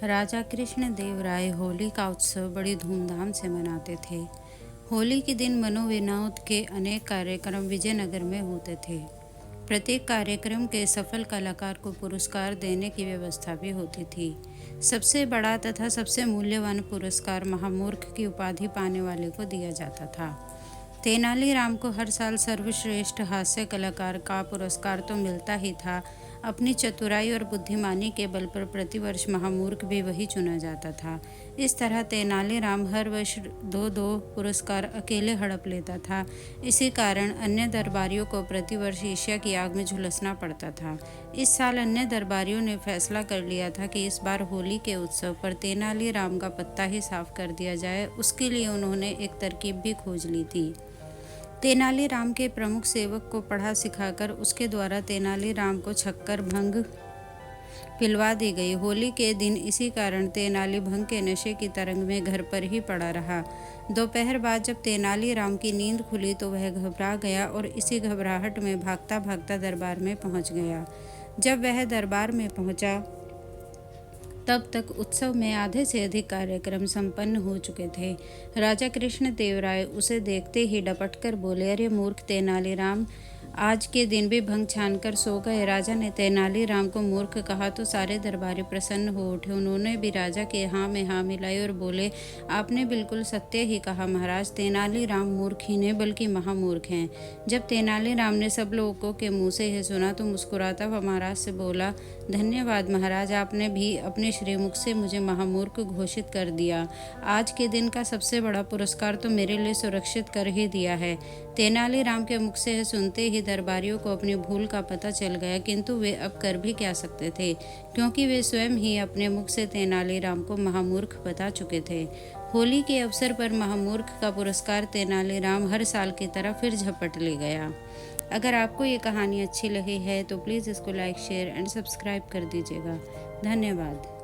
राजा कृष्ण देव राय होली का उत्सव बड़ी धूमधाम से मनाते थे। होली के दिन मनोविनोद के अनेक कार्यक्रम विजयनगर में होते थे। प्रत्येक कार्यक्रम के सफल कलाकार को पुरस्कार देने की व्यवस्था भी होती थी। सबसे बड़ा तथा सबसे मूल्यवान पुरस्कार महामूर्ख की उपाधि पाने वाले को दिया जाता था। तेनालीराम को हर साल सर्वश्रेष्ठ हास्य कलाकार का पुरस्कार तो मिलता ही था, अपनी चतुराई और बुद्धिमानी के बल पर प्रतिवर्ष महामूर्ख भी वही चुना जाता था। इस तरह तेनालीराम हर वर्ष दो दो पुरस्कार अकेले हड़प लेता था। इसी कारण अन्य दरबारियों को प्रतिवर्ष ईर्ष्या की आग में झुलसना पड़ता था। इस साल अन्य दरबारियों ने फैसला कर लिया था कि इस बार होली के उत्सव पर तेनालीराम का पत्ता ही साफ कर दिया जाए। उसके लिए उन्होंने एक तरकीब भी खोज ली थी। तेनालीराम के प्रमुख सेवक को पढ़ा सिखाकर उसके द्वारा तेनालीराम को छक्कर भंग पिलवा दी गई। होली के दिन इसी कारण तेनाली भंग के नशे की तरंग में घर पर ही पड़ा रहा। दोपहर बाद जब तेनालीराम की नींद खुली तो वह घबरा गया और इसी घबराहट में भागता भागता दरबार में पहुंच गया। जब वह दरबार में पहुंचा तब तक उत्सव में आधे से अधिक कार्यक्रम संपन्न हो चुके थे। राजा कृष्ण देव राय उसे देखते ही डपट कर बोले, अरे मूर्ख तेनालीराम, आज के दिन भी भंग छानकर सो गए। राजा ने तेनालीराम को मूर्ख कहा तो सारे दरबारी प्रसन्न हो उठे। उन्होंने भी राजा के हाँ में हाँ मिलाई और बोले, आपने बिल्कुल सत्य ही कहा महाराज, तेनालीराम मूर्ख ही नहीं बल्कि महामूर्ख हैं। जब तेनालीराम ने सब लोगों के मुंह से यह सुना तो मुस्कुराता हुआ महाराज से बोला, धन्यवाद महाराज, आपने भी अपने श्रीमुख से मुझे महामूर्ख घोषित कर दिया। आज के दिन का सबसे बड़ा पुरस्कार तो मेरे लिए सुरक्षित कर ही दिया है। तेनालीराम के मुख से सुनते ही दरबारियों को अपनी भूल का पता चल गया, किंतु वे अब कर भी क्या सकते थे, क्योंकि वे स्वयं ही अपने मुख से तेनालीराम को महामूर्ख बता चुके थे। होली के अवसर पर महामूर्ख का पुरस्कार तेनालीराम हर साल की तरह फिर झपट ले गया। अगर आपको ये कहानी अच्छी लगी है तो प्लीज़ इसको लाइक, शेयर एंड सब्सक्राइब कर दीजिएगा। धन्यवाद।